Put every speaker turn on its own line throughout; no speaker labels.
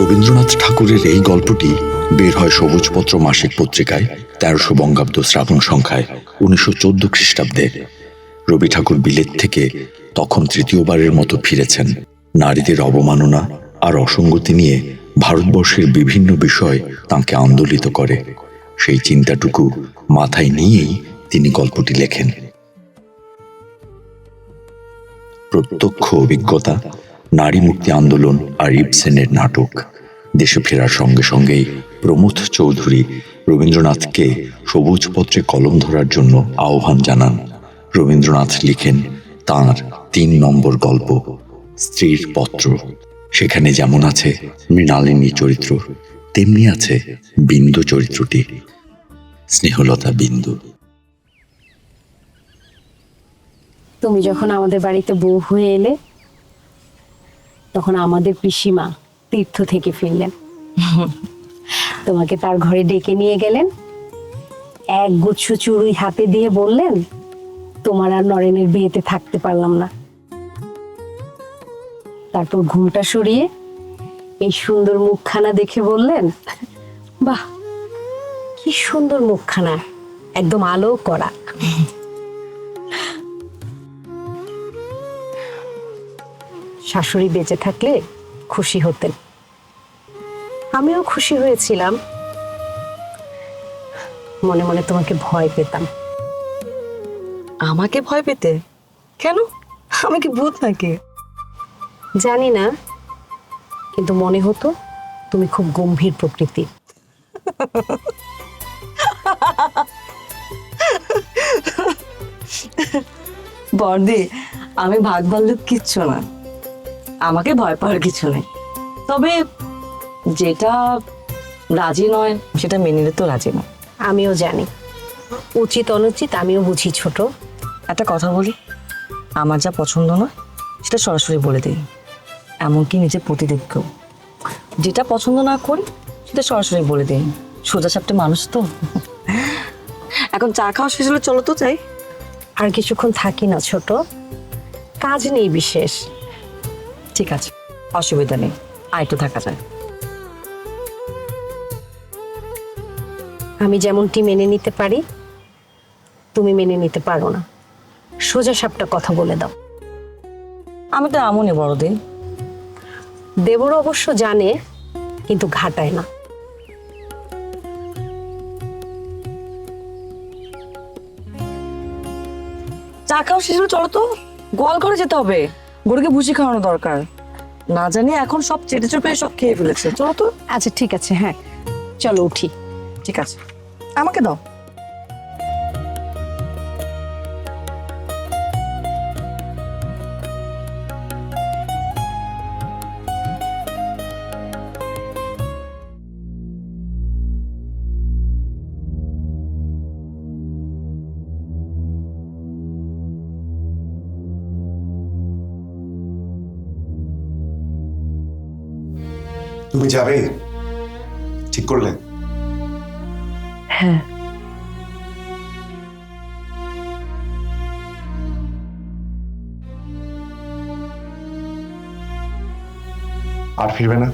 রবীন্দ্রনাথ ঠাকুরের এই গল্পটি বের হয় সবুজপত্র মাসিক পত্রিকায় ১৩০০ বঙ্গাব্দ শ্রাবণ সংখ্যায় ১৯১৪ খ্রিস্টাব্দে। রবি ঠাকুর বিলেত থেকে তখন তৃতীয়বারের মতো ফিরেছেন। নারীদের অবমাননা আর অসঙ্গতি নিয়ে ভারতবর্ষের বিভিন্ন বিষয় তাঁকে আন্দোলিত করে। সেই চিন্তাটুকু মাথায় নিয়েই তিনি গল্পটি লেখেন। প্রত্যক্ষ অভিজ্ঞতা, নারী মুক্তি আন্দোলন আর ইবসেনের নাটক। দেশে ফেরার সঙ্গে সঙ্গেই প্রমথ চৌধুরী রবীন্দ্রনাথকে সবুজপত্রে কলম ধরার জন্য আহ্বান জানান। রবীন্দ্রনাথ লিখেন তাঁর ৩ নম্বর গল্প স্ত্রীর পত্র। সেখানে যেমন আছে মৃণালিনী চরিত্র, তেমনি আছে বিন্দু চরিত্রটি, স্নেহলতা বিন্দু।
তুমি যখন আমাদের বাড়িতে বউ হয়ে এলে তখন আমাদের পিসিমা তীর্থ থেকে ফিরলেন। তোমাকে তার ঘরে ডেকে নিয়ে গেলেন, এক গুচ্ছ চুড়ি হাতে দিয়ে বললেন, তোমার আর নরেনের বিয়েতে থাকতে পারলাম না। তারপর ঘুমটা সরিয়ে এই সুন্দর মুখখানা দেখে বললেন, বাহ কি সুন্দর মুখখানা, একদম আলো করা। শাশুড়ি বেঁচে থাকলে খুশি হতেন, আমিও খুশি হয়েছিলাম। মনে মনে তোমাকে ভয় পেতাম।
আমাকে ভয় পেতে কেন? আমি কি ভূত নাকি?
জানি না, কিন্তু মনে হতো তুমি খুব গম্ভীর প্রকৃতির।
বর্দি, আমি ভাগ ভাল্লুক কিচ্ছু না, আমাকে ভয় পাওয়ার কিছু নেই। তবে যেটা রাজি নয় সেটা মেনে নিতে তো রাজি নয়।
আমিও জানি উচিত অনুচিত আমিও বুঝি ছোট।
একটা কথা বলি, আমার যা পছন্দ নয় সেটা সরাসরি বলে দিই, এমনকি নিজের প্রতিদেবকেও। যেটা পছন্দ না করি সেটা সরাসরি বলে দিই, সোজা সাপটে মানুষ তো। এখন চা খাওয়া শেষ হলে চলো তো যাই।
আর কিছুক্ষণ থাকি না ছোট, কাজ নেই বিশেষ।
ঠিক আছে, অসুবিধা নেই, আর একটু থাকা যায়।
আমি যেমনটি মেনে নিতে পারি তুমি মেনে নিতে পারো না, সোজা সাপটা কথা বলে দাও।
আমি তো এমনই বড়দিন।
দেবর অবশ্য জানে, কিন্তু ঘাটায় না।
চা খাওয়া শেষ হলে চলো তো, গোয়াল ঘরে যেতে হবে, গরুকে ভুসি খাওয়ানো দরকার। না জানি এখন সব চেটে চুপে সব খেয়ে ফেলেছে। চলো তো।
আচ্ছা ঠিক আছে, হ্যাঁ চলো উঠি।
ঠিক আছে, আমাকে দাও।
তুমি যাবে ঠিক করলে?
হ্যাঁ।
আর ফিরবে না?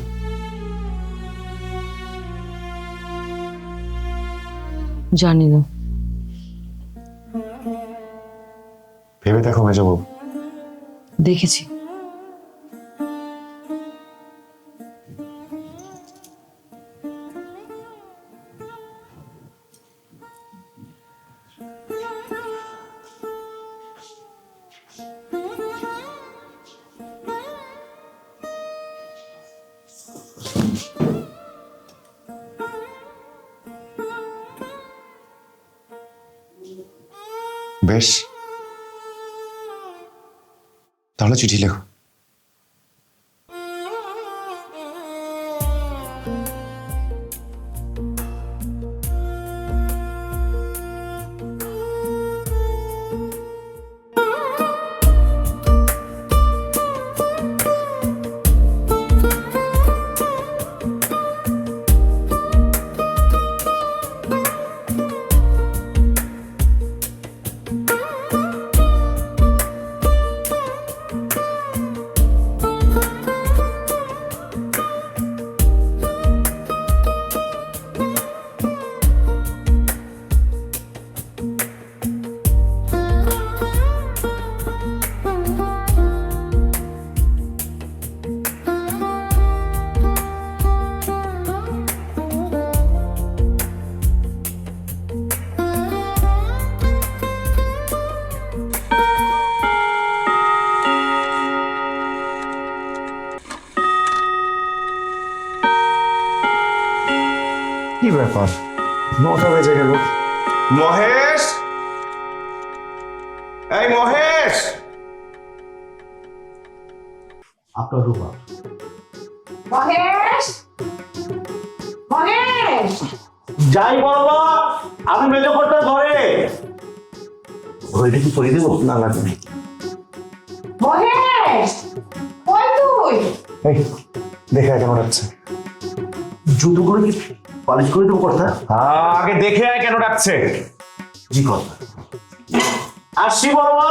জানি না।
ভেবে দেখো মেজবাবু।
দেখেছি।
বেশ, তাহলে চিঠি লেখো। 9টা বেজে গেল। মহেশ, এই মহেশ!
আপনার রূপা
মহেশ, মহেশ,
যাই বলবো, আমি মেজো করতে ঘরে ঘরে কি করে দেবো? না লাগবে।
মহেশ, কই তুই?
এই দেখে কেমন হচ্ছে?
জুতোগুলো কি পালিশ করে দেবো কথা?
আগে দেখে আয় কেন ডাকছে।
জি কথা। আসছি বড় মা।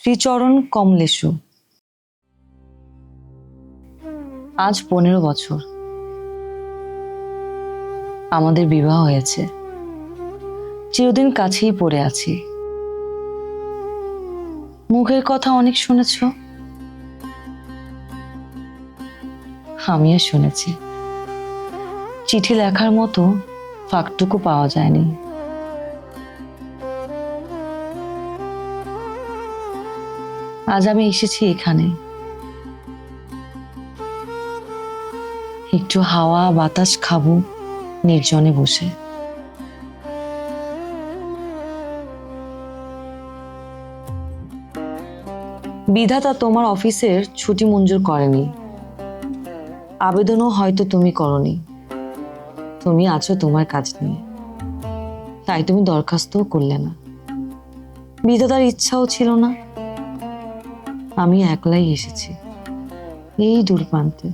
শ্রীচরণ কমলেশু। আজ 15 বছর আমাদের বিবাহ হয়েছে। চিরদিন কাছেই পড়ে আছি। মুখের কথা অনেক শুনেছ, আমিও শুনেছি। চিঠি লেখার মতো ফাঁকটুকু পাওয়া যায়নি। আজ আমি এসেছি এখানে, একটু হাওয়া বাতাস খাবো নির্জনে বসে। বিধাতা তোমার অফিসের ছুটি মঞ্জুর করেনি। আবেদনও হয়তো তুমি করনি। তুমি আছো তোমার কাজ নিয়ে, তাই তুমি দরখাস্তও করলে না। বিধাতার ইচ্ছাও ছিল না। আমি একলাই এসেছি এই দূরপ্রান্তে।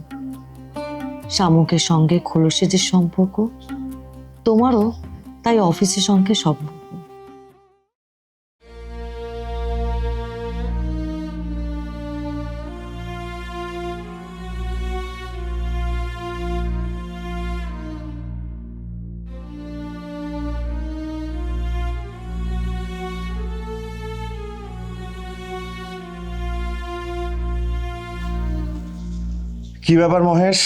শামুকের সঙ্গে খোলসের যে সম্পর্ক, তোমারও তাই অফিসের সঙ্গে সম্পর্ক।
কি ব্যাপার মহেশ,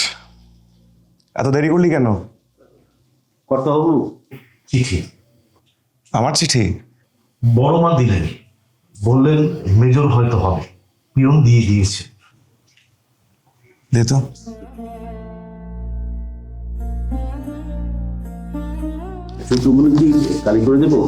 এত দেরি করলি কেন?
কথা হবু চিঠি
আমার চিঠি?
বড় মা দিলেন, বললেন মেজর হয়তো হবে, পিয়ন দিয়ে দিয়েছে।
দে তো।
জুতোগুলো কি কালি করে দেবো?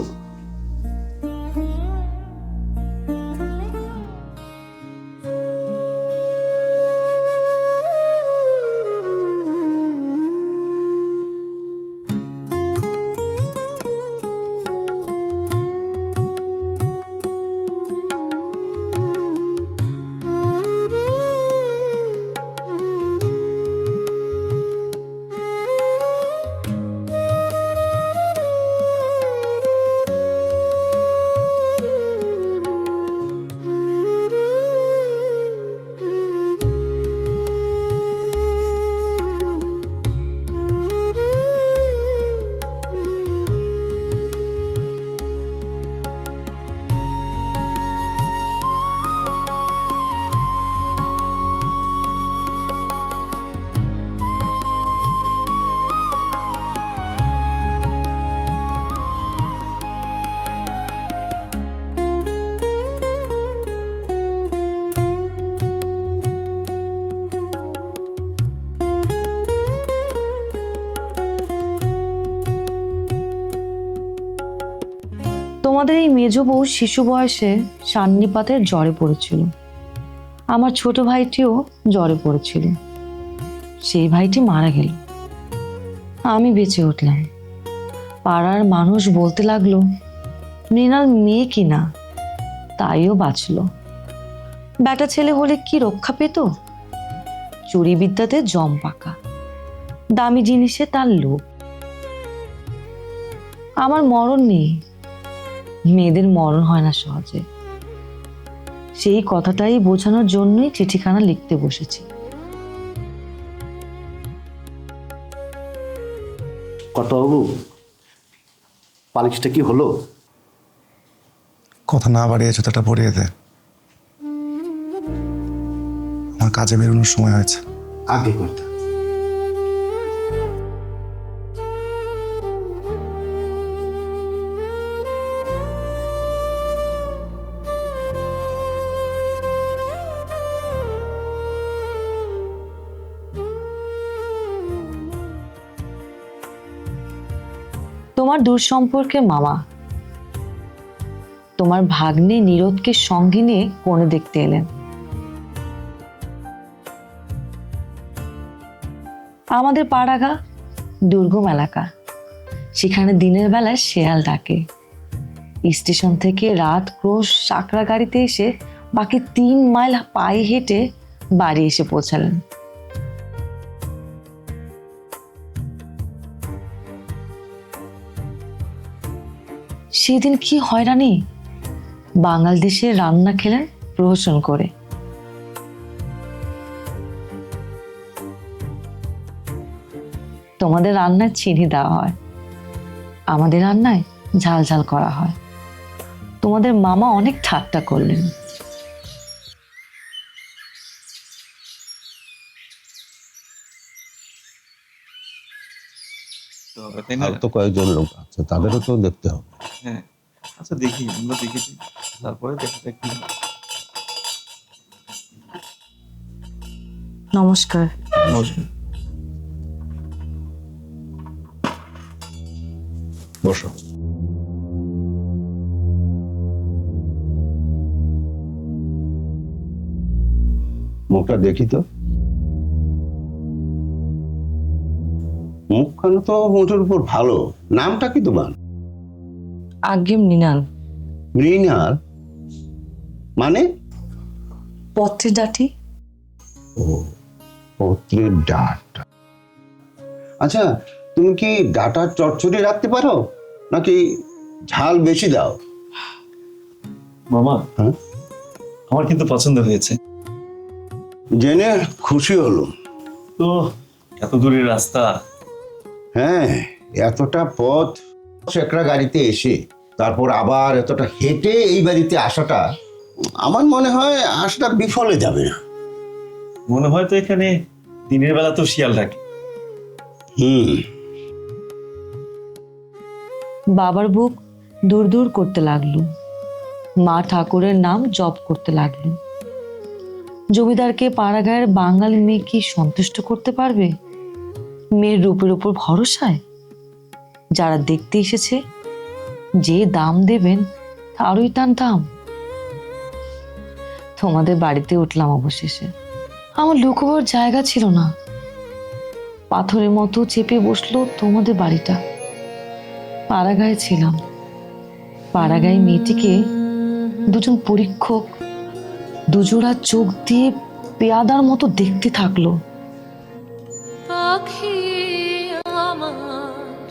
তোমাদের এই মেজ বউ শিশু বয়সে সান্নিপাতের জ্বরে পড়েছিল। আমার ছোট ভাইটিও জ্বরে পড়েছিল। সেই ভাইটি মারা গেল, আমি বেঁচে উঠলাম। পাড়ার মানুষ বলতে লাগলো মৃণাল মেয়ে কিনা, তাইও বাঁচলো। বেটা ছেলে হলে কি রক্ষা পেত? চুরি বিদ্যাতে জম পাকা, দামি জিনিসে তার লোভ। আমার মরণ নেই, মেয়েদের মরণ হয় না সহজে। সেই কথাটাই বোঝানোর জন্যই চিঠিখানা লিখতে বসেছি।
কথা হবু পালিশটা কি হলো?
কথা না বাড়িয়ে জুতোটা পরিয়ে দে, আমার কাজে বেরোনোর সময় হয়েছে।
আগে কথা
তোমার দূর সম্পর্কের মামা তোমার ভাগ্নে নীরদকে সঙ্গে নিয়ে কনে দেখতে এলেন। আমাদের পাড়াগা দুর্গম এলাকা, সেখানে দিনের বেলায় শেয়াল ডাকে। স্টেশন থেকে রাত ক্রোশ সাকরা গাড়িতে এসে বাকি 3 মাইল পায়ে হেঁটে বাড়ি এসে পৌঁছালেন। সেদিন কি হয়রানি! বাংলাদেশের রান্না খেলেন প্রহসন করে। তোমাদের রান্নায় চিনি দেওয়া হয়, আমাদের রান্নায় ঝাল ঝাল করা হয়। তোমাদের মামা অনেক ঠাট্টা করলেন।
তাই না?
আর তো কয়েকজন লোক আছে, তাদেরও তো দেখতে হবে।
হ্যাঁ, আচ্ছা দেখি, আমরা দেখেছি, তারপরে দেখা যাক কি হয়।
নমস্কার।
নমস্কার।
বসো। মুখটা দেখি তো। মুখখানা তো মোটের উপর ভালো। নামটা কি তোমার?
আগে মৃণাল।
মৃণাল মানে?
পত্রের ডাটি।
ও, পত্রের ডাটা। আচ্ছা, তুমি কি ডাটা চচ্চড়ি রাখতে পারো নাকি ঝাল বেশি দাও?
মামা,
হ্যাঁ?
আমার কিন্তু পছন্দ হয়েছে।
জেনে খুশি হলো।
তো এত দূরের রাস্তা,
হ্যাঁ, এতটা পথ সেকরা গাড়িতে এসে তারপর আবার এতটা হেঁটে এই বাড়িতে আসাটা, আমার মনে হয় আসাটা বিফলে যাবে না।
মনে হয় তো এখানে দিনের বেলা তো শিয়াল ডাকে।
বাবার বুক দূর দূর করতে লাগলো। মা ঠাকুরের নাম জপ করতে লাগলো। জমিদারকে পাড়াগাঁয়ের বাঙালি মেয়ে কি সন্তুষ্ট করতে পারবে মেয়ের রূপের উপর ভরসায়? যারা দেখতে এসেছে, যে দাম দেবেন তারই টান দাম। তোমাদের বাড়িতে উঠলাম অবশেষে। আমার লুকোবার জায়গা ছিল না। পাথরের মতো চেপে বসলো তোমাদের বাড়িটা। পাড়াগাঁয়ে ছিলাম। পাড়াগাঁয়ে মেয়েটিকে দুজন পরীক্ষক দুজোড়া চোখ দিয়ে পেয়াদার মতো দেখতে থাকলো।
পাখি আমার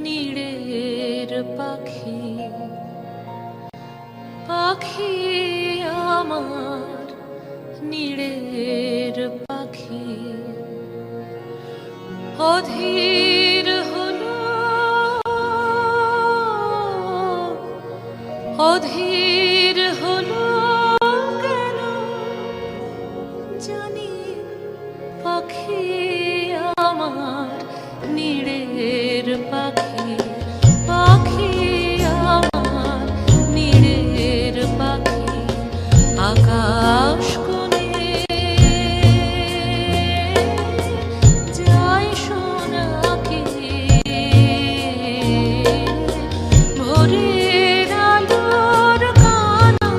নীড়ের পাখি, পাখি আমার নীড়ের পাখি, অধীর হলো অধীর হলো কেন জানি, পাখি আমার নীড়ের পাখি, পাখি আমার নীড়ের পাখি, আকাশ কোণে যায় সোনাকি, ভোরের আলোর কানা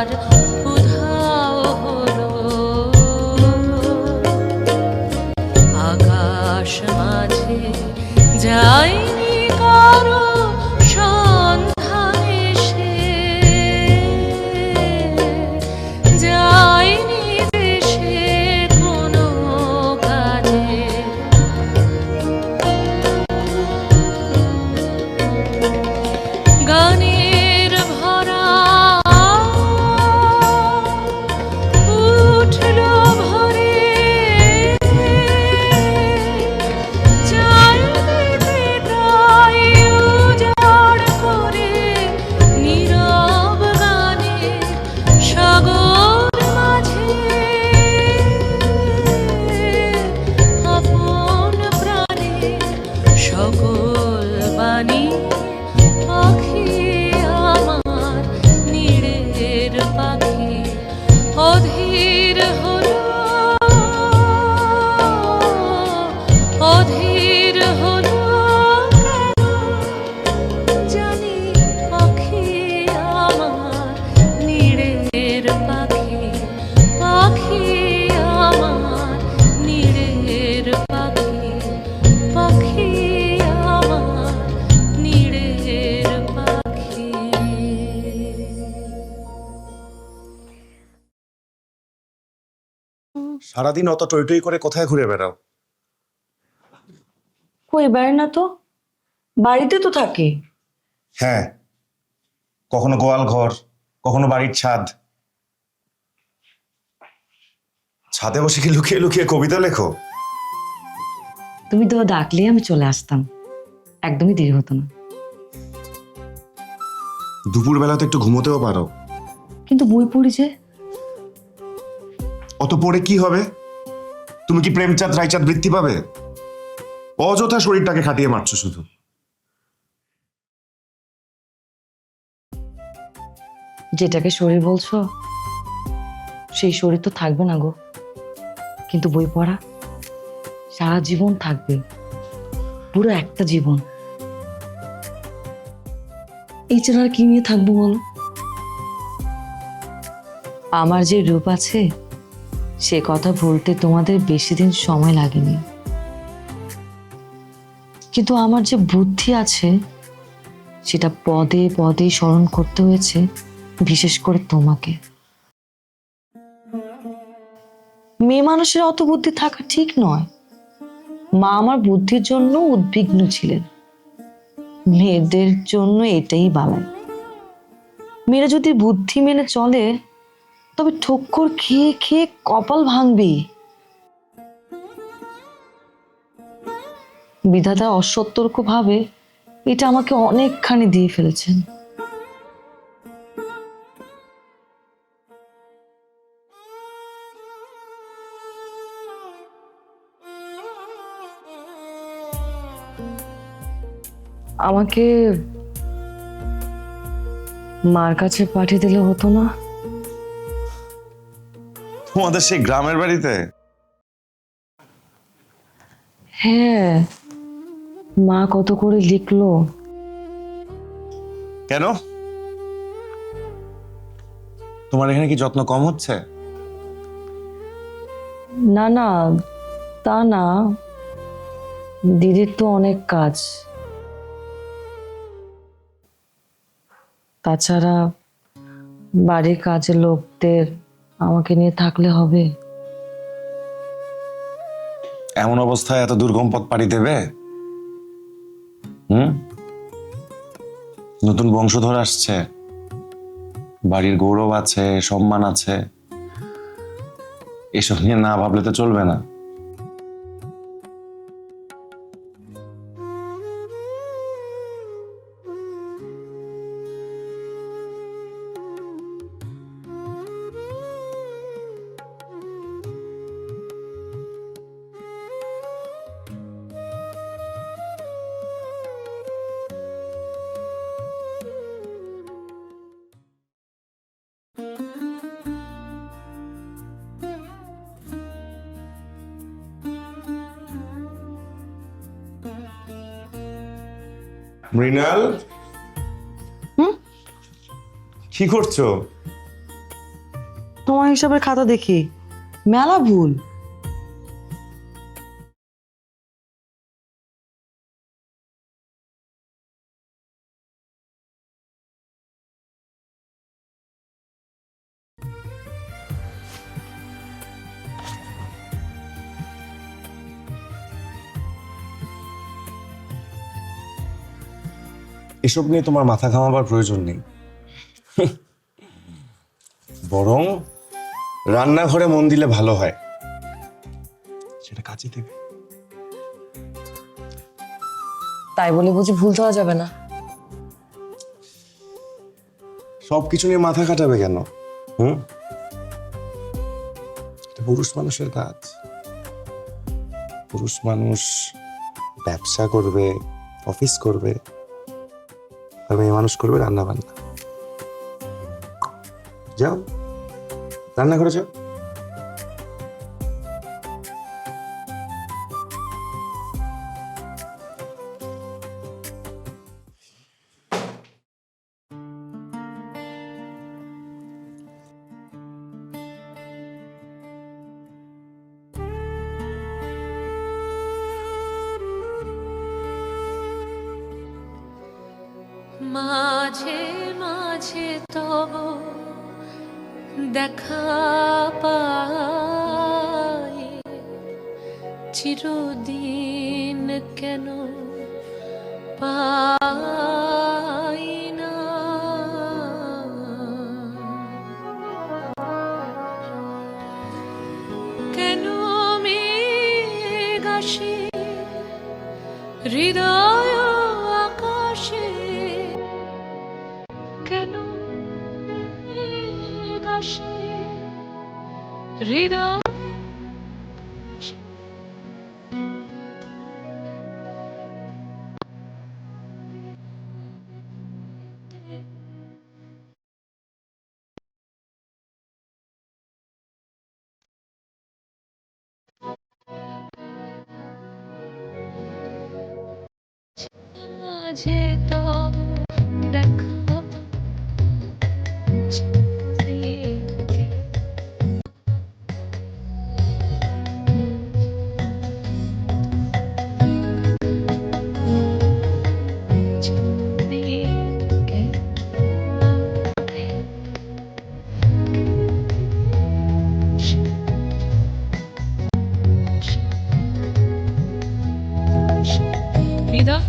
আর উধাও হলো আকাশ মাঝে যায়নি কারো সন্ধানে সে যায়নি দেশে কোনো কাজে গানের ভরা উঠল ভরে চারিদিকে তাই উজাড় করে নীরব গানের সাগর মাঝে আপন প্রাণের সকল বাণী পাখি আমার নীড়ের পাখি অধীর হলো অধীর হলো কেন জানি পাখি আমার নীড়ের পাখি পাখি আমার নীড়ের পাখি পাখি আমার নীড়ের পাখি।
সারাদিন অত টই টই করে কোথায় ঘুরে বেড়াও?
কই বেড়ে না তো, বাড়িতে তো থাকে।
হ্যাঁ, কখনো গোয়াল ঘর, কখনো বাড়ির ছাদ। ছাদে বসে কি লুকিয়ে লুকিয়ে কবিতা লেখো?
তুমি তো ডাকলেই আমি চলে আসতাম, একদমই দেরি হতো না।
দুপুরবেলা তো একটু ঘুমোতেও পারো।
কিন্তু বই পড়ি যে।
অত পড়ে কি হবে? তুমি কি প্রেমচাঁদ রায়চাঁদ বৃত্তি পাবে? অযথা শরীরটাকে খাটিয়ে মারছো শুধু।
যেটাকে শরীর বলছো সেই শরীর তো থাকবে না গো, কিন্তু বই পড়া সারা জীবন থাকবে, পুরো একটা জীবন। এই ছাড়া আর কি নিয়ে থাকবো বলো? আমার যে রূপ আছে সে কথা ভুলতে তোমাদের বেশি দিন সময় লাগেনি, কিন্তু আমার যে বুদ্ধি আছে সেটা পদে পদে স্মরণ করতে হয়েছে, বিশেষ করে তোমাকে। মেয়ে মানুষের অত বুদ্ধি থাকা ঠিক নয়। মা আমার বুদ্ধির জন্য উদ্বিগ্ন ছিলেন, মেয়েদের জন্য এটাই বালাই। মেয়েরা যদি বুদ্ধি মেনে চলে তবে ঠক্কর খেয়ে খেয়ে কপাল ভাঙবে। বিধাতা অসতর্ক ভাবে এটা আমাকে অনেকখানি দিয়ে ফেলেছেন। আমাকে মার কাছে পাঠিয়ে দিলে হতো না?
তোমাদের সেই গ্রামের বাড়িতে?
হ্যাঁ, মা কত করে লিখলো।
কেন? তোমার এখানে কি যত্ন কম হচ্ছে?
না না, তা না, দিদির তো অনেক কাজ। তাছাড়া বাড়ির কাজের লোকদের আমাকে নিয়ে থাকলে হবে?
এমন অবস্থায় এত দুর্গম পথ পাড়ি দেবে? নতুন বংশধর আসছে, বাড়ির গৌরব আছে, সম্মান আছে, এসব নিয়ে না ভাবলে তো চলবে না। মৃণাল, কি করছো?
তোমার হিসাবের খাতা দেখি মেলা ভুল।
এসব নিয়ে তোমার মাথা ঘামাবার প্রয়োজন নেই। বরং রান্নাঘরে মন দিলে ভালো হয়, সেটা কাজে দেবে।
তাই বলে বুঝি ভুল ধরা যাবে না?
সবকিছু নিয়ে মাথা খাটাবে কেন? হুম, এটা পুরুষ মানুষের কাজ। পুরুষ মানুষ ব্যবসা করবে, অফিস করবে, আর মেয়ে মানুষ করবে রান্না বান্না। যাও রান্না করে যাও।
মাঝে মাঝে তব দেখা পাই, চিরদিন কেন পাই না? কেন মেঘ আসে হৃদয় আকাশে, কেন মেঘ আসে হৃদয় মাঝে তো দেখা হৃদয়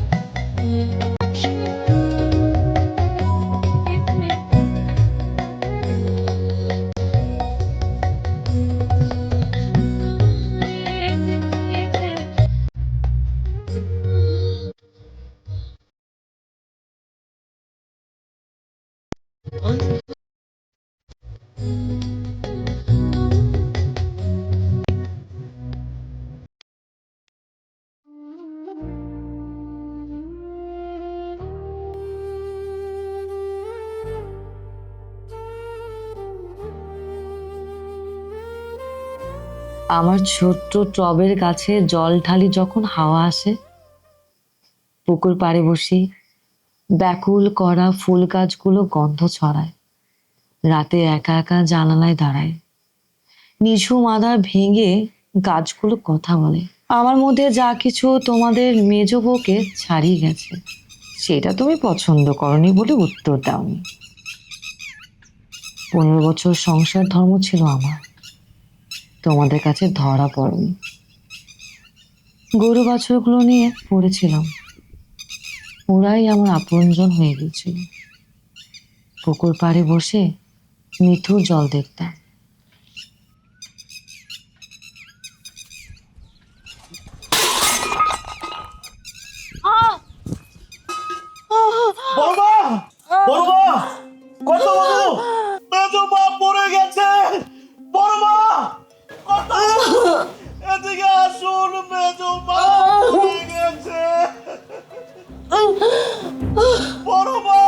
আমার ছোট্ট টবের গাছে জল ঢালি যখন হাওয়া আসে, পুকুর পাড়ে বসি, ব্যাকুল করা ফুল গাছগুলো গন্ধ ছড়ায়। রাতে একা একা জানালায় দাঁড়ায়, নিঝুম আধার ভেঙে গাছগুলো কথা বলে। আমার মধ্যে যা কিছু তোমাদের মেজ বউকে ছাড়িয়ে গেছে, সেটা তুমি পছন্দ করনি বলে উত্তর দাওনি। 15 বছর সংসার ধর্ম ছিল আমার, তোমাদের কাছে ধরা পড়নি। গরু বাছুরগুলো নিয়ে পড়েছিলাম, ওরাই আমার আপনজন হয়ে গেছিল। পুকুর পাড়ে বসে মিঠুর জল দেখতাম।
বড়মা, বড়মা, কত বড় মেজো মা পড়ে গেছে। বড়মা, কত এদিকে আসুন, মেজো মা পড়ে গেছে। বড়মা,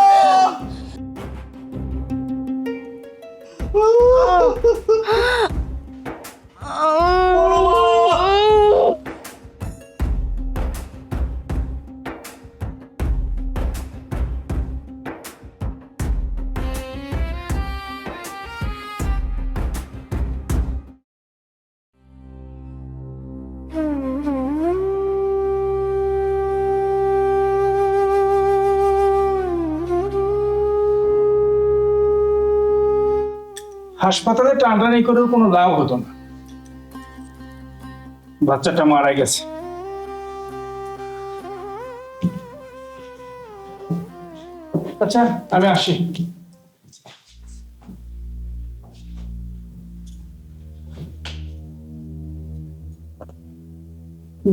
হাসপাতালে টানাটানি করেও কোনো লাভ হতো না, বাচ্চাটা মারা গেছে। আচ্ছা আমি আসি।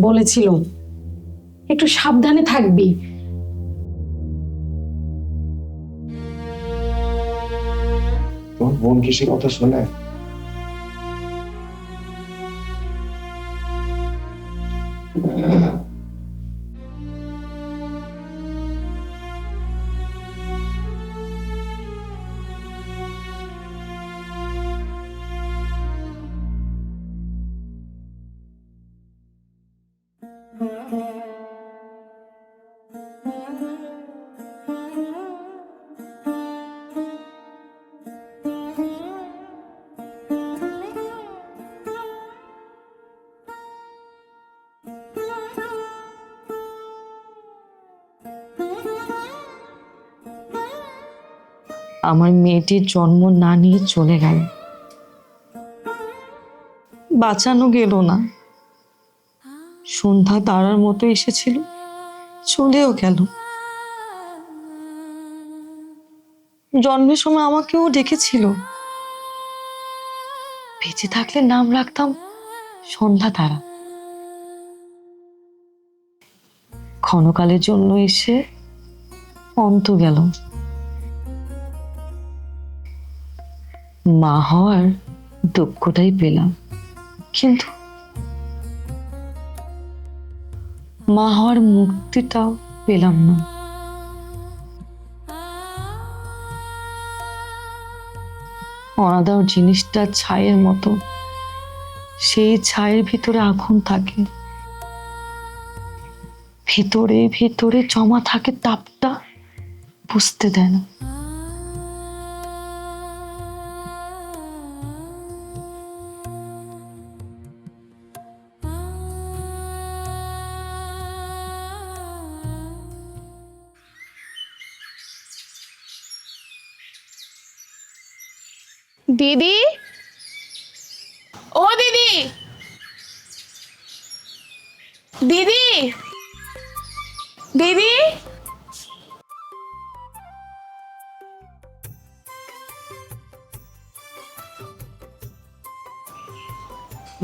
বলেছিল একটু সাবধানে থাকবি।
তোর বোন কি সে কথা শোনে?
আমার মেয়েটির জন্ম না নিয়ে চলে গেল, বাঁচানো গেল না। সন্ধ্যা তারার মতো এসেছিল, চলেও গেল। জন্মের সময় আমাকেও ডেকেছিল, বেঁচে থাকলে নাম রাখতাম সন্ধ্যা তারা। ক্ষণকালের জন্য এসে অন্ত গেল। মা হওয়ার দুঃখটাই পেলাম, কিন্তু মা হওয়ার মুক্তিটাও পেলাম না। অনাদার জিনিসটা ছায়ের মতো, সেই ছায়ের ভিতরে আগুন থাকে, ভিতরে ভিতরে জমা থাকে তাপটা, বুঝতে দেয় না।
দিদি, ও দিদি, দিদি, দিদি,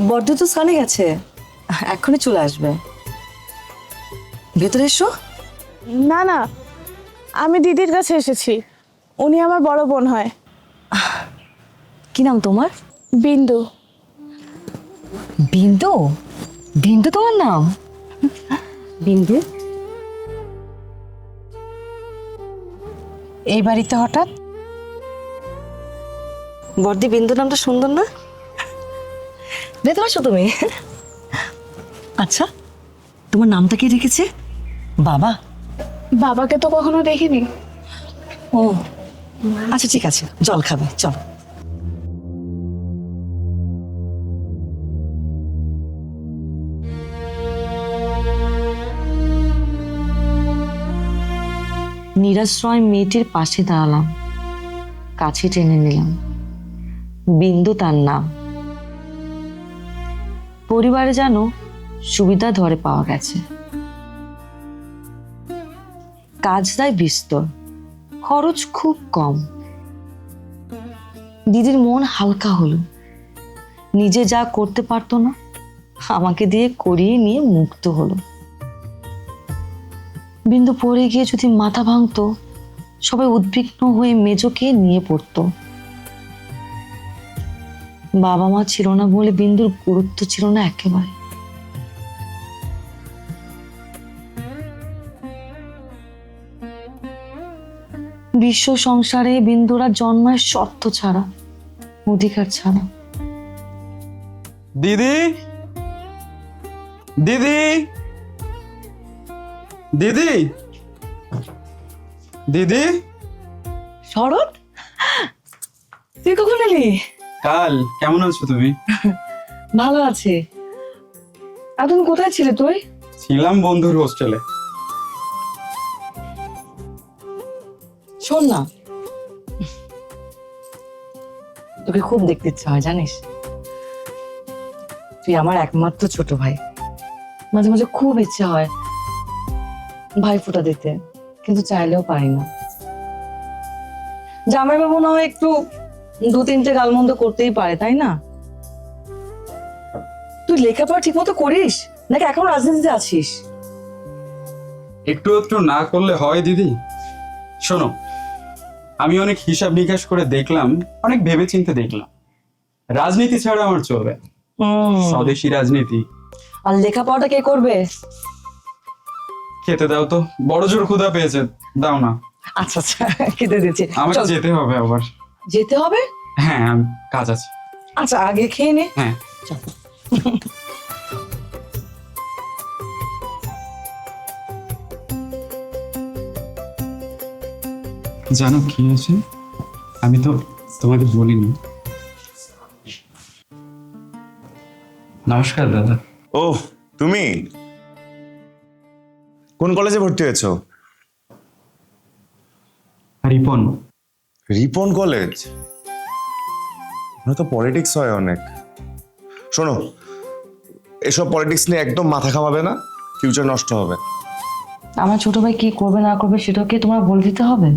বড্ড তো স্নানে গেছে, এখনই চলে আসবে। ভেতরে এসো।
না না, আমি দিদির কাছে এসেছি, উনি আমার বড় বোন হয়।
কি নাম তোমার?
বিন্দু।
বিন্দু? বিন্দু তোমার নাম?
বিন্দু,
এই বাড়িতে হঠাৎ? বর্দি, বিন্দু নামটা সুন্দর না? ভেতরে আসো তুমি। আচ্ছা, তোমার নামটা কি রেখেছে? বাবা?
বাবাকে তো কখনো দেখিনি।
ও আচ্ছা, ঠিক আছে, জল খাবে, চল। নিরাশ্রয় মেয়েটির পাশে দাঁড়ালাম, কাছে টেনে নিলাম। বিন্দু তার নাম। পরিবারে যেন সুবিধা ধরে পাওয়া গেছে। কাজ দেয় বিস্তর, খরচ খুব কম। দিদির মন হালকা হলো, নিজে যা করতে পারতো না আমাকে দিয়ে করিয়ে নিয়ে মুক্ত হলো। বিন্দু পড়ে গিয়ে যদি মাথা ভাঙতো, সবাই উদ্বিগ্ন হয়ে মেজোকে নিয়ে পড়তো। বাবা মা ছিল না বলে বিন্দুর গুরুত্ব ছিল না একেবারে। বিশ্ব সংসারে বিন্দুরা জন্মায় শর্ত ছাড়া, অধিকার ছাড়া।
দিদি, দিদি, দিদি, দিদি।
শরৎ, তুই কখন এলি?
কাল। কেমন আছো তুমি?
ভালো আছে। এখন কোথায় ছিলে তুই?
ছিলাম বন্ধুর হোস্টেলে।
শোন না, তোকে খুব দেখতে ইচ্ছা হয় জানিস, তুই আমার একমাত্র ছোট ভাই। মাঝে মাঝে খুব ইচ্ছা হয় ভাই ফোঁটা দিতে, কিন্তু চাইলেও পারি না। জামাইবাবু মনে হয় একটু 2-3টে গালমন্দ করতেই পারে, তাই না? তুই লেখাপড়া ঠিক মতো করিস নাকি এখন রাজনীতিতে আছিস?
একটু একটু না করলে হয় দিদি? শোনো, আমি অনেক হিসাব নিকাশ করে দেখলাম, অনেক ভেবেচিন্তে দেখলাম, রাজনীতি ছাড়া আমার চলবে না। স্বদেশী রাজনীতি।
আর লেখাপড়াটা কে করবে?
খেতে দাও তো, বড় জোর ক্ষুধা পেয়েছে, দাও না।
আচ্ছা আচ্ছা, খেতে দিচ্ছি।
আমাকে
চল,
যেতে হবে আবার।
যেতে হবে?
হ্যাঁ, কাজ আছে।
আচ্ছা, আগে খেয়ে নে।
হ্যাঁ।
চল।
জানো কি হয়েছে? আমি তো তোমাকে বলিনি। নমস্কার দাদা।
ও, তুমি কোন কলেজে ভর্তি হয়েছো?
রিপন।
রিপন কলেজ? ওখানে তো পলিটিক্স হয় অনেক। শোনো, এসব পলিটিক্স নিয়ে একদম মাথা ঘামাবে না, ফিউচার নষ্ট হবে।
আমার ছোট ভাই কি করবে না করবে সেটাও কি তোমার বলে দিতে হবে?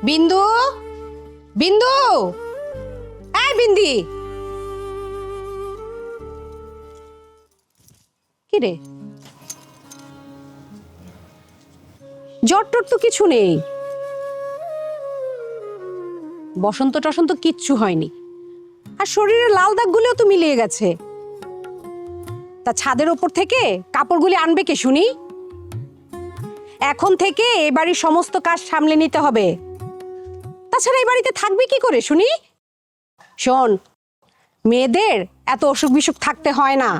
বিন্দু, বিন্দু, এই বিন্দি, কি রে? জ্বর টর তো কিছু নেই, বসন্ত টসন্ত কিচ্ছু হয়নি, আর শরীরের লাল দাগগুলোও তো মিলিয়ে গেছে। তা ছাদের ওপর থেকে কাপড়গুলি আনবে কে শুনি? এখন থেকে এ বাড়ির সমস্ত কাজ সামলে নিতে হবে, তাছাড়া এই বাড়িতে থাকবে কি করে শুনি? শোন, মেয়েদের এত অসুখ বিসুখ থাকতে হয় না।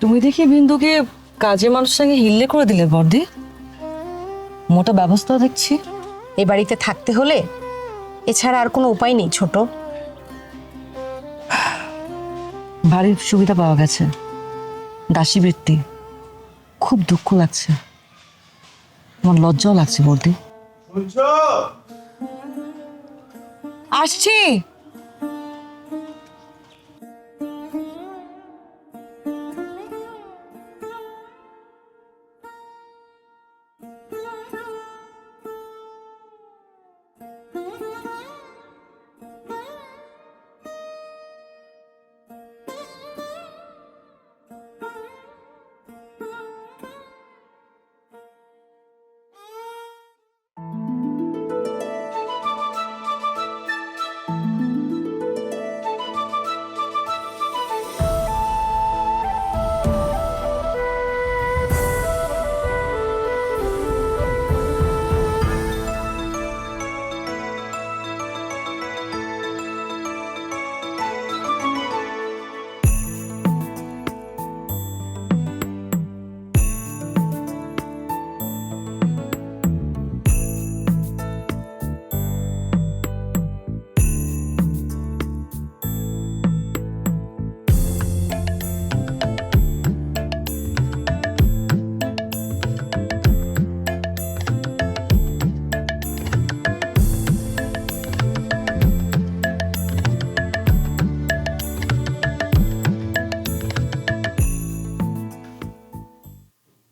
তুমি দেখি বিন্দুকে কাজের মানুষের সঙ্গে হিল্লে করে দিলে বর্দি। মোটা ব্যবস্থা দেখছি।
এই বাড়িতে থাকতে হলে এছাড়া আর কোনো উপায় নেই ছোট।
বাড়ির সুবিধা পাওয়া গেছে, দাসী বৃত্তি। খুব দুঃখ লাগছে, আমার লজ্জাও লাগছে বর্দি। আসছি।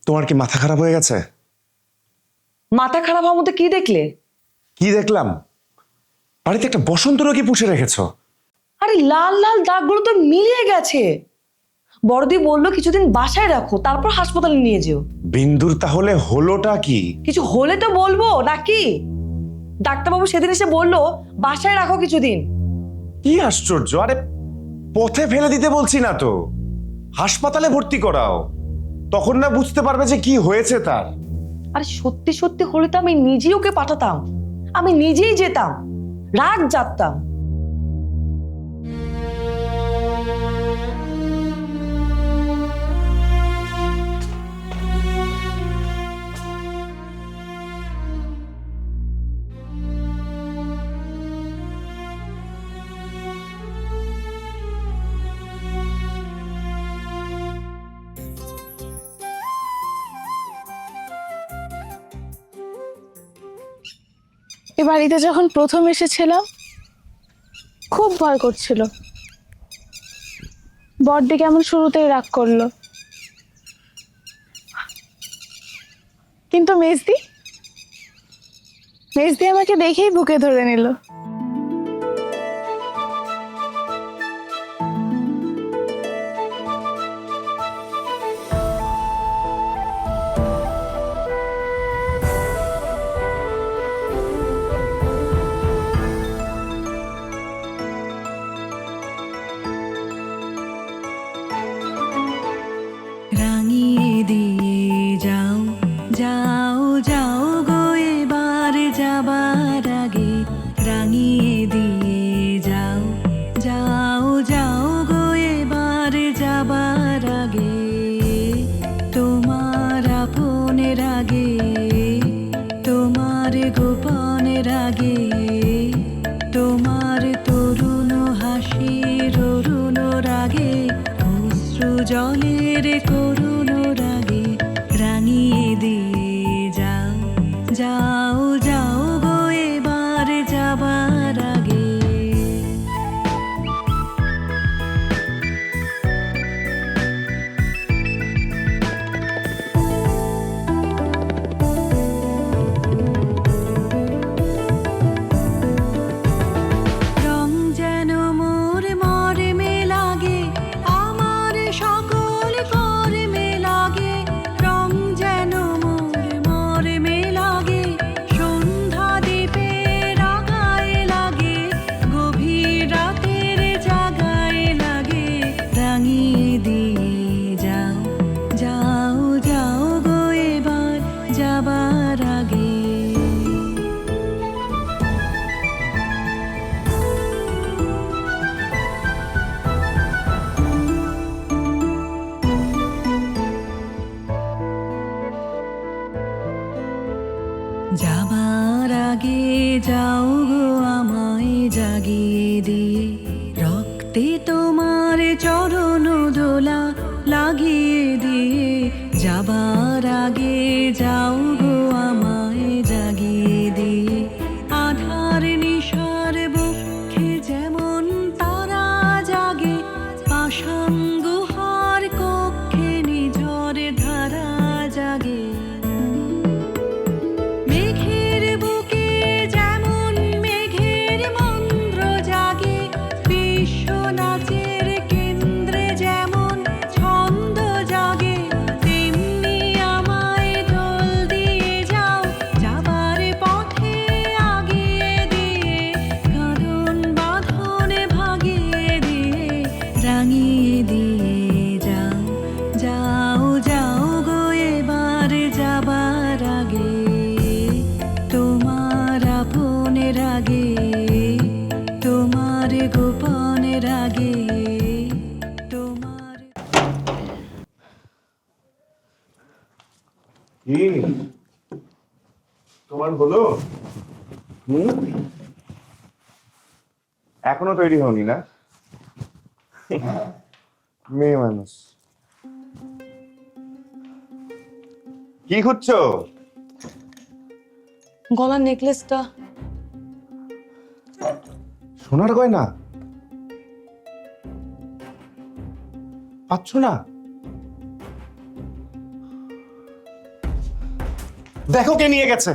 তোমার কি মাথা খারাপ হয়ে গেছে?
মাথা খারাপ হওয়ার মধ্যে কি দেখলে?
কি দেখলাম? বাড়িতে একটা বসন্ত রোগী পুষে রেখেছো।
আরে লাল লাল দাগগুলো তো মিলিয়ে গেছে। বড়দি বললো কিছুদিন বাসায় রাখো, তারপর হাসপাতালে নিয়ে যেও।
বিন্দুর তাহলে হলোটা কি?
কিছু হলে তো বলবো নাকি? ডাক্তারবাবু সেদিন এসে বললো বাসায় রাখো কিছুদিন।
কি আশ্চর্য! আরে পথে ফেলে দিতে বলছি না তো, হাসপাতালে ভর্তি করাও, তখন না বুঝতে পারবে যে কি হয়েছে তার।
আরে সত্যি সত্যি হলে তো আমি নিজেই ওকে পাঠাতাম, আমি নিজেই যেতাম, রাত জাগতাম।
এ বাড়িতে যখন প্রথম এসেছিলাম খুব ভয় করছিল, বড়দি কেমন শুরুতেই রাগ করলো, কিন্তু মেজদি আমাকে দেখেই বুকে ধরে নিল।
রাঙিয়ে দিয়ে যাও যাও যাও গো এবার যাবার আগে, রাঙিয়ে দিয়ে যাও যাও যাও গো এবার যাবার আগে, তোমার আপনের আগে, তোমার গোপনের আগে, তোমার তরুণ হাসির অরুণ রাগে, অশ্রু জলের করুণ রাগে, রাঙিয়ে দিয়ে যাও যাও যাও গো এবার যাবার আগে। রং যেন মোর মর্মে লাগে, আমার সকল কর্মে লাগে, রং যেন মোর মর্মে লাগে, সন্ধ্যা দ্বীপের আগায় লাগে, গভীর রাতের জাগায় লাগে, রাঙিয়ে দিয়ে যাও যাও যাও গো এবার যাবার আগে। যাবার আগে যাও গো আমায় জাগিয়ে দিয়ে, রক্তে তোমার চরণ দোলা লাগিয়ে দিয়ে, যাবার আগে যাও গো আমায় জাগিয়ে দিয়ে, আধার নিশার বক্ষে যেমন তারা জাগে, পাষাণ গুহার কক্ষে নিঝর ধারা জাগে, মেঘের বুকে যেমন মেঘের মন্দ্র জাগে, বিশ্ব নাচের কেন্দ্রে যেমন ছন্দ জাগে, তেমনি আমায় দোল দিয়ে যাও যাবার পথে আগিয়ে দিয়ে, কাঁদন বাঁধন ভাগিয়ে দিয়ে, রাঙিয়ে দিয়ে যাও যাও যাও গো এবার যাবার আগে, তোমার আপনের আগে, তোমার গোপনের আগে, তোমার
কি তোমার হলো? এখনো তৈরি হওনি না? মেয়ে মানুষ কি খুঁজছো?
গলার নেকলেসটা।
সোনার গয়না পাচ্ছ না? দেখো কে নিয়ে গেছে।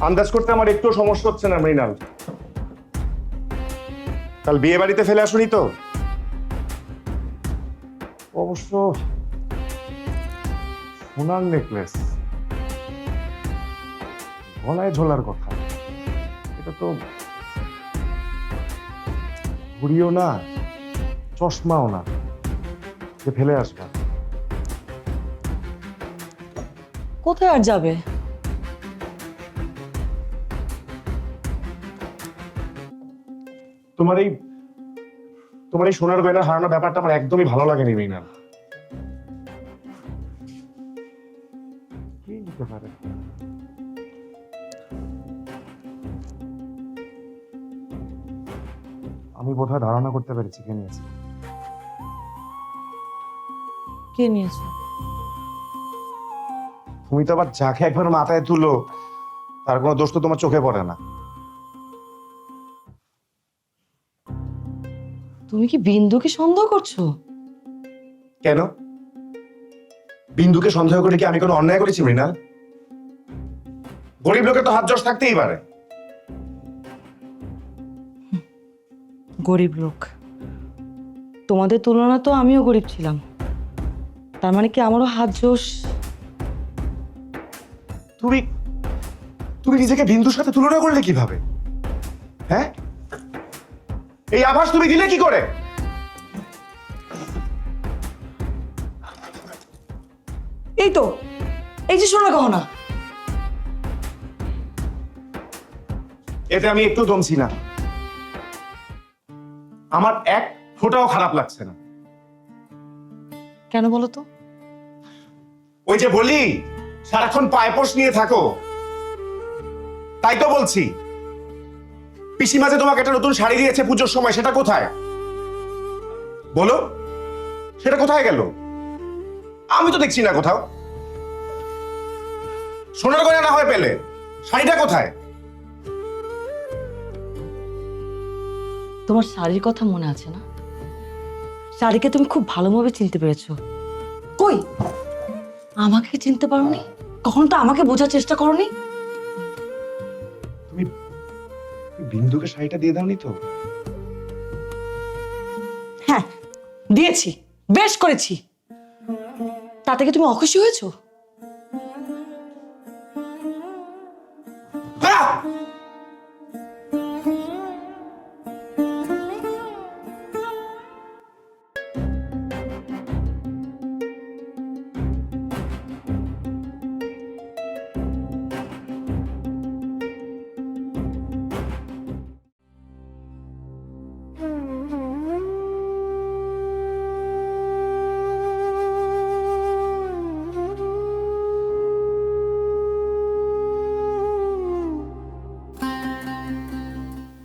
আন্দাজ করতে আমার একটু সমস্যা হচ্ছে না মৃণাল। কাল বিয়ে বাড়িতে ফেলে আসুনি তো? অবশ্য সোনার নেকলেস গলায় ঝোলার কথা, এটা তো ঘুড়িও না চশমাও না যে ফেলে আসবা।
কোথায় আর যাবে?
তোমার এই সোনার গয়না হারানোর ব্যাপারটা আমার একদমই ভালো লাগেনি মৃণাল। কি নিতে পারে? আমি বোধহয় ধারণা করতে পেরেছি কে নিয়েছে।
কে নিয়েছো?
তুমি তো আবার যাকে একবার মাথায় তুলো তার কোনো দোষ তো তোমার চোখে পড়ে না।
তুমি কি বিন্দুকে সন্দেহ করছো?
কেন? বিন্দুকে সন্দেহ করে কি আমি কোনো অন্যায় করেছি মৃণাল? গরিব লোকের তো হাত যশ থাকতেই পারে।
গরিব লোক? তোমাদের তুলনা তো আমিও গরিব ছিলাম, তার মানে কি আমারও হাত জোশ?
তুমি তুমি নিজেকে বিন্দুর সাথে তুলনা করলে কিভাবে? হ্যাঁ, এই আভাস তুমি দিলে কি করে?
এই তো, এই যে সোনা গহনা।
এতে আমি একটু দমছি না, আমার এক ফোঁটাও খারাপ লাগছে না।
কেন বলো তো?
ওই যে বলি সারাক্ষণ পায়পোষ নিয়ে থাকো, তাই তো বলছি। পিসিমা যে তোমাকে একটা নতুন শাড়ি দিয়েছে পুজোর সময়, সেটা কোথায় বলো? সেটা কোথায় গেল? আমি তো দেখছি না কোথাও। সোনার গয়না না হয় পেলে, শাড়িটা কোথায়?
তোমার শাড়ির কথা মনে আছে না? শাড়িকে তুমি খুব ভালোভাবে চিনতে পেরেছো। কই, আমাকে চিনতে পারোনি? কখনো তো আমাকে বোঝার চেষ্টা করোনি।
তুমি বিন্দুকে শাড়িটা দিয়ে দাওনি তো?
হ্যাঁ দিয়েছি, বেশ করেছি। তাতে কি তুমি অখুশি হয়েছো?
আহ!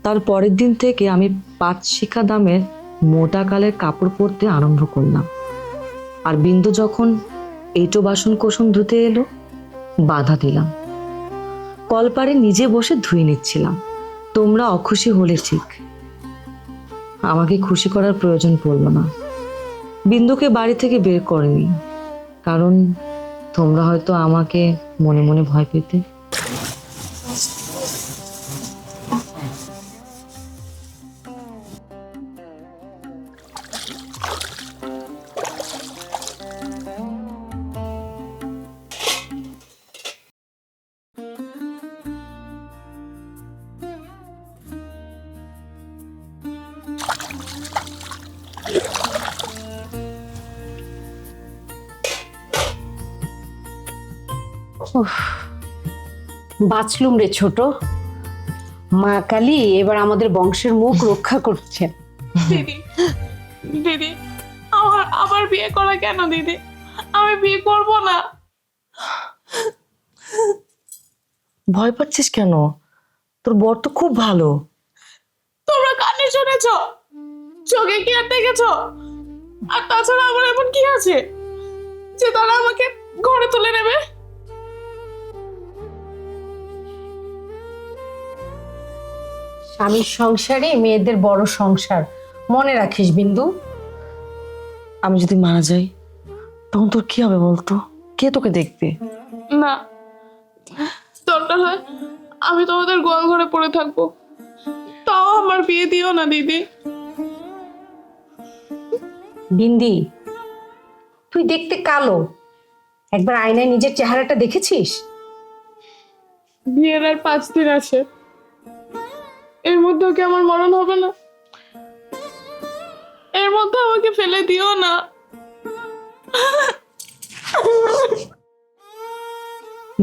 তার পরের দিন থেকে আমি 5 শিখা দামের মোটা কালের কাপড় পরতে আরম্ভ করলাম। আর বিন্দু যখন এইটো বাসন কোসন ধুতে এলো, বাধা দিলাম। কলপারে নিজে বসে ধুয়ে নিচ্ছিলাম। তোমরা অখুশি হলে ঠিক, আমাকে খুশি করার প্রয়োজন পড়লো না। বিন্দুকে বাড়ি থেকে বের করেনি, কারণ তোমরা হয়তো আমাকে মনে মনে ভয় পেতে।
বাঁচলুম রে ছোট। মা কালী এবার আমাদের বংশের মুখ রক্ষা করছে।
দিদি, দিদি, আমার আবার বিয়ে করা কেন দিদি? আমি বিয়ে করব না।
ভয় পাচ্ছিস কেন? তোর বর তো খুব ভালো।
তোমরা কানে শুনেছ, চোখে কি আর দেখেছ? আর তাছাড়া আমার এমন কি আছে যে তারা আমাকে ঘরে তুলে নেবে?
স্বামীর সংসারে মেয়েদের বড় সংসার, মনে রাখিস বিন্দু।
আমি যদি মারা যাই তখন তোর কি হবে বলতো? কে তোকে দেখবে?
না, দরকার হয় আমি তোমাদের গোয়াল ঘরে পড়ে থাকবো, তাও আমার বিয়ে দিও না দিদি।
বিন্দি, তুই দেখতে কালো, একবার আয়নায় নিজের চেহারাটা দেখেছিস?
বিয়ের আর 5 দিন আছে, এর মধ্যেও কি আমার মরণ হবে না? এর মধ্যে আমাকে ফেলে দিও না।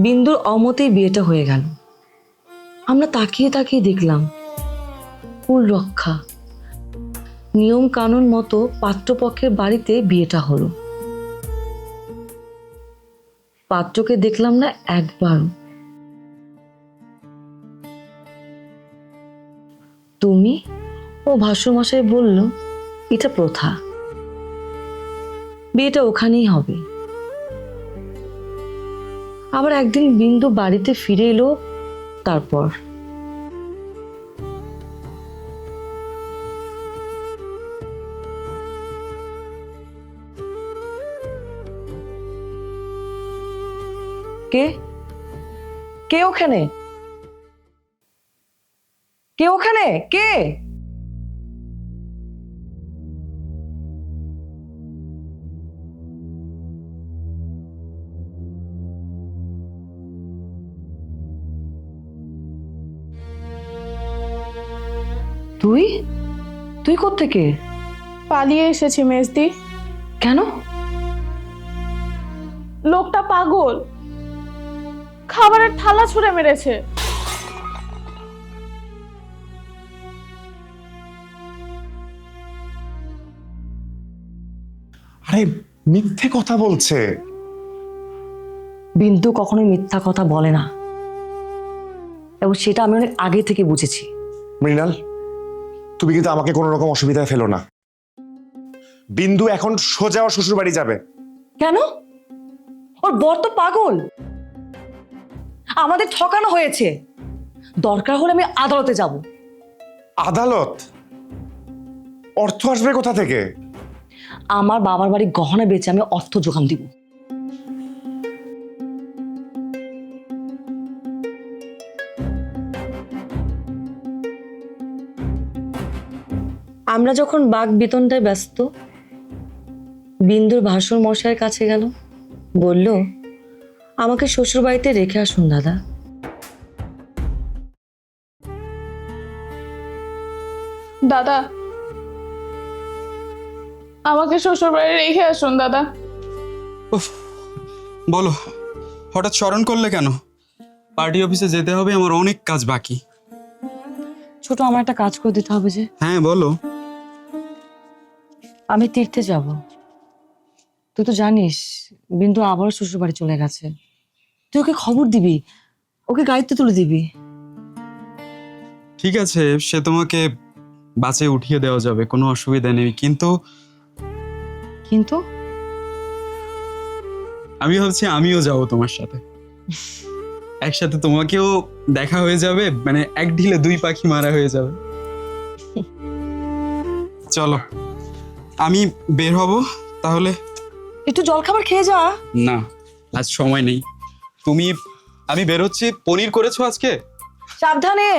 বিন্দুর অমতেই বিয়েটা হয়ে গেল। আমরা তাকিয়ে তাকিয়ে দেখলাম। কুল রক্ষা, নিয়ম কানুন মতো পাত্রপক্ষের বাড়িতে বিয়েটা হলো। পাত্রকে দেখলাম না একবার। তুমি ও ভাসুরমশাই বলল এটা প্রথা, বিয়েটা ওখানেই হবে। আবার একদিন বিন্দু বাড়িতে ফিরে এলো, তারপর কে কে ওখানে? কে ওখানে? কে? তুই তুই কোত্থেকে?
পালিয়ে এসেছি মেজদি।
কেন?
লোকটা পাগল, খাবারের থালা ছুঁড়ে মেরেছে।
আরে মিথ্যে কথা বলছে।
বিন্দু কখনোই মিথ্যা কথা বলে না, এবং সেটা আমি অনেক আগে থেকে বুঝেছি।
মৃণাল, তুমি কিন্তু আমাকে কোনো রকম অসুবিধায় ফেলো না। বিন্দু এখন সোজা ওর শ্বশুর বাড়ি যাবে।
কেন? ওর বর তো পাগল, আমাদের ঠকানো হয়েছে। দরকার হলে আমি আদালতে যাব।
আদালত? অর্থ আসবে কোথা থেকে?
আমার বাবার বাড়ি গহনা বেচে আমি অর্থ যোগান দিব। আমরা যখন বাঘ বেতনটায় ব্যস্ত, বিন্দুর ভাসুর মশাইয়ের কাছে গেল, বলল আমাকে শ্বশুর বাড়িতে রেখে আসুন দাদা।
দাদা, আমাকে শ্বশুর বাড়ি রেখে আসুন দাদা।
উফ, বলো হঠাৎ স্মরণ করলে কেন? পার্টি অফিসে যেতে হবে, আমার অনেক কাজ বাকি।
ছোট, আমার একটা কাজ করে দিতে হবে যে।
হ্যাঁ বলো।
আমি তীর্থে যাব। তুই তো জানিস বিন্দু আবারও শ্বশুর বাড়ি চলে গেছে। তুই ওকে খবর দিবি, ওকে গাড়িতে তুলে দিবি।
ঠিক আছে, সে তোমাকে বাসে উঠিয়ে দেওয়া যাবে, কোনো অসুবিধা নেই। কিন্তু
কিন্তু
আমি ভাবছি আমিও যাব তোমার সাথে। একসাথে তোমাকেও দেখা হয়ে যাবে, মানে এক ঢিলে দুই পাখি মারা হয়ে যাবে। চলো আমি বের হব তাহলে।
একটু জলখাবার খেয়ে যা।
না, আজ সময় নেই। আমি বেরোচ্ছি। পনির করেছো আজকে?
সাবধানে।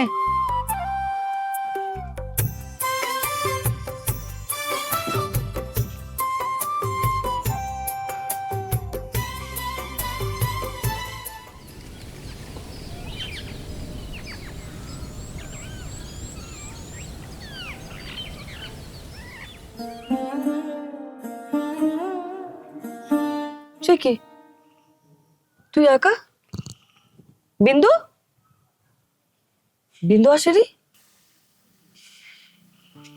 কি তুই একা? বিন্দু বিন্দু আসেনি?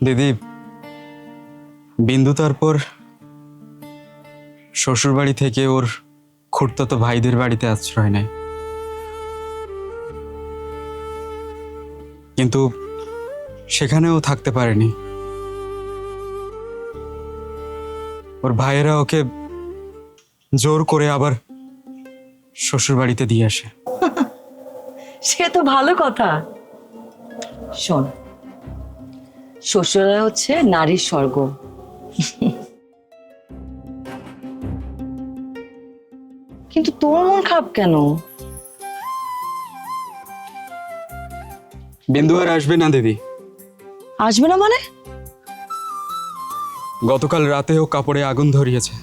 দিদি, বিন্দু তারপর শ্বশুর বাড়ি থেকে ওর খুড়তুতো ভাইদের বাড়িতে আশ্রয় নেয়, কিন্তু সেখানেও থাকতে পারেনি। ওর ভাইয়েরা ওকে জোর করে আবার শ্বশুর বাড়িতে দিয়ে আসে।
সে তো ভালো কথা। শোন, শ্বশুরালয় হচ্ছে নারীর স্বর্গ। কিন্তু তোর মন খারাপ কেন?
বিন্দু আর আসবে না দিদি।
আসবে না মানে?
গতকাল রাতেও কাপড়ে আগুন ধরিয়েছে।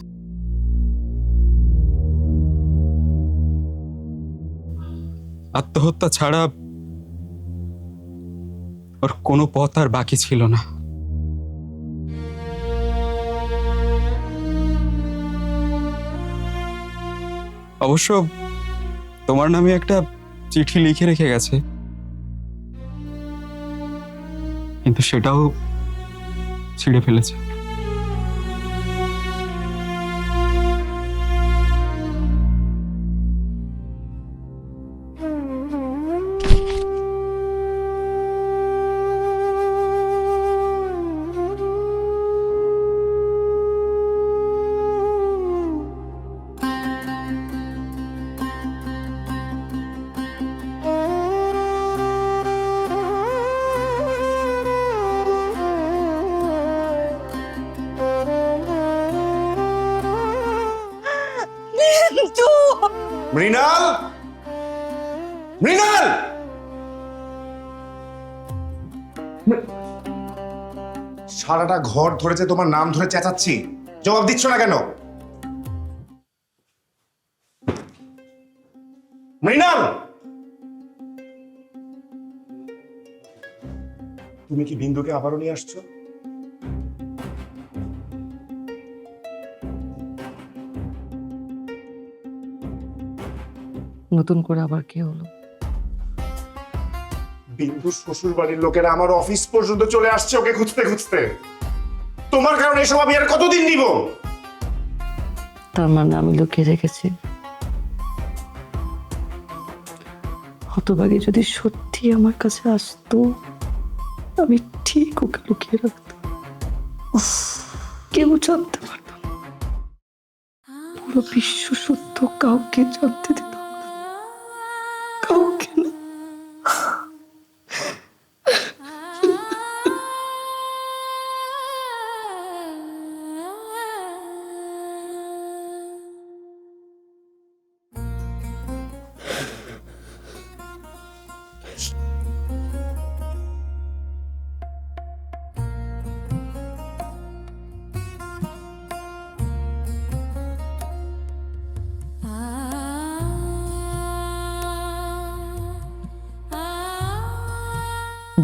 আত্মহত্যা ছাড়া ওর কোনো পথ আর বাকি ছিল না। অবশ্য তোমার নামে একটা চিঠি লিখে রেখে গেছে, কিন্তু সেটাও ছিঁড়ে ফেলেছে।
মৃণাল, মৃণাল, সারাটা ঘর ধরেছে তোমার নাম ধরে চেঁচাচ্ছি, জবাব দিচ্ছ না কেন? মৃণাল, তুমি কি বিন্দুকে আবারও নিয়ে আসছো?
নতুন করে আবার কি হলো?
বিন্দুর শ্বশুর বাড়ির লোকেরা আমার অফিস পর্যন্ত চলে আসছে ওকে খুঁজতে খুঁজতে। তোমার কারণে এসব আমি আর কতদিন নিব?
তার মানে আমি লুকিয়ে রেখেছি। হতভাগী যদি সত্যি আমার কাছে আসতো, আমি ঠিক ওকে লুকিয়ে রাখতাম। উফ, কেউ জানতে পারত না। পুরো বিশ্ব সত্য কাউকে জানতে দিত না। কাউকে না।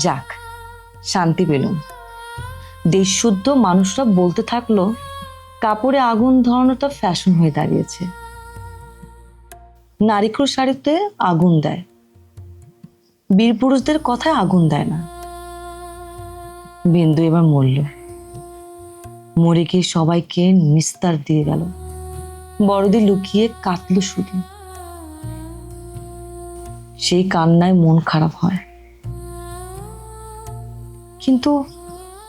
যাক, শান্তি পেলুম। দেশশুদ্ধ মানুষরা বলতে থাকলো কাপড়ে আগুন ধরানোটা ফ্যাশন হয়ে দাঁড়িয়েছে। নারীক্র শাড়িতে আগুন দেয়, বীর পুরুষদের কথায় আগুন দেয় না। বিন্দু এবার মরল, মরে গিয়ে সবাইকে নিস্তার দিয়ে গেল। বড়দি লুকিয়ে কাঁদল শুধু। সেই কান্নায় মন খারাপ হয়, কিন্তু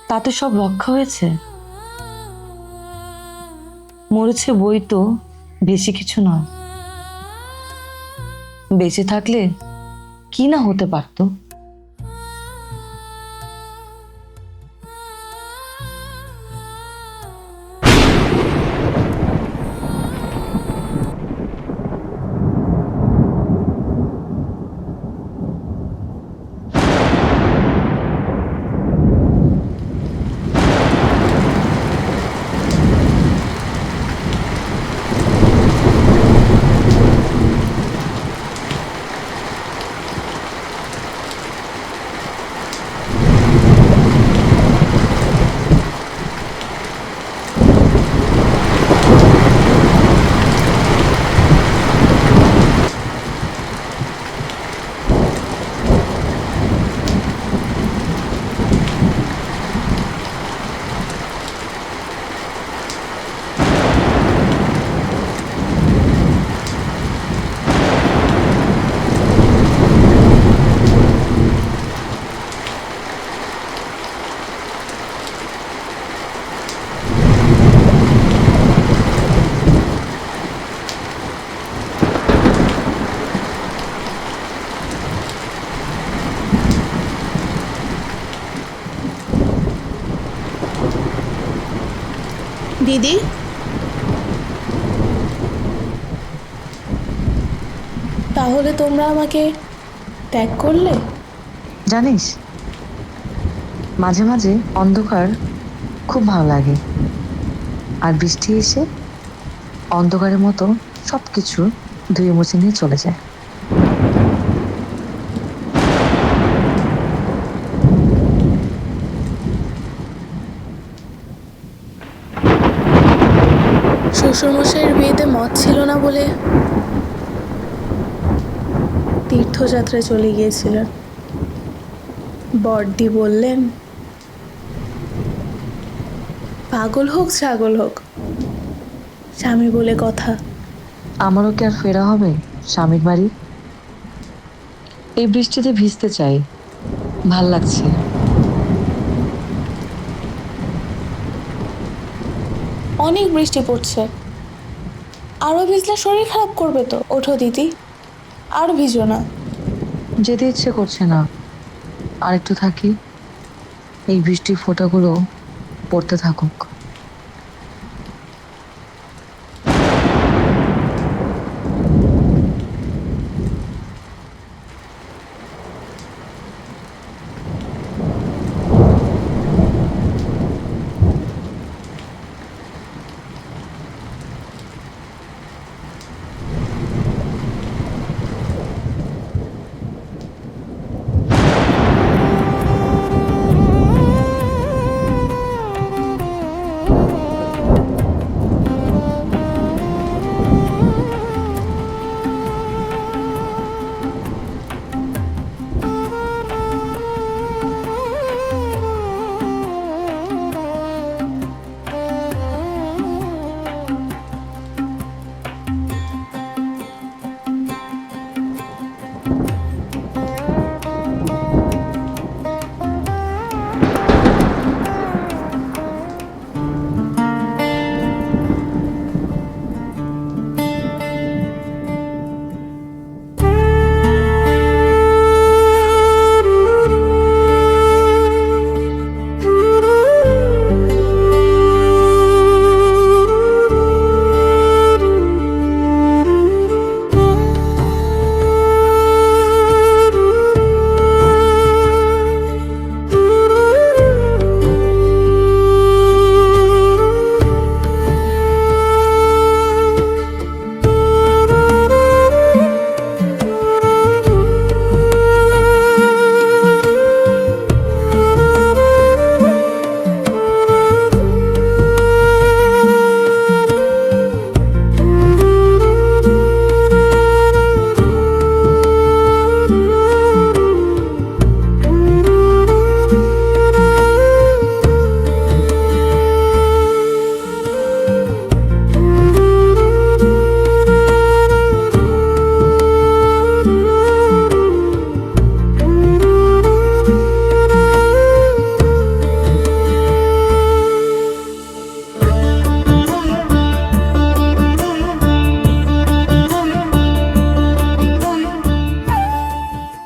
তাতে সব রক্ষা হয়েছে। মরেছে বই তো বেশি কিছু নয়। বেঁচে থাকলে কি না হতে পারতো।
দিদি, তাহলে তোমরা আমাকে ত্যাগ করলে?
জানিস, মাঝে মাঝে অন্ধকার খুব ভালো লাগে, আর বৃষ্টি এসে অন্ধকারের মতো সবকিছু ধুয়ে মুছে নিয়ে চলে যায়।
শ্বশুরমশাইয়ের বিয়েতে মত ছিল না বলে তীর্থযাত্রায় চলে গিয়েছিলেন। বড়দি বললেন, পাগল হোক ছাগল হোক, স্বামী বলে কথা।
আমারও কি আর ফেরা হবে স্বামীর বাড়ি? এই বৃষ্টিতে ভিজতে চাই, ভাল লাগছে।
অনেক বৃষ্টি পড়ছে, আরো ভিজলে শরীর খারাপ করবে তো। ওঠো দিদি, আর ভিজো না।
যেতে ইচ্ছে করছে না, আর একটু থাকি। এই বৃষ্টির ফোঁটাগুলো পড়তে থাকুক।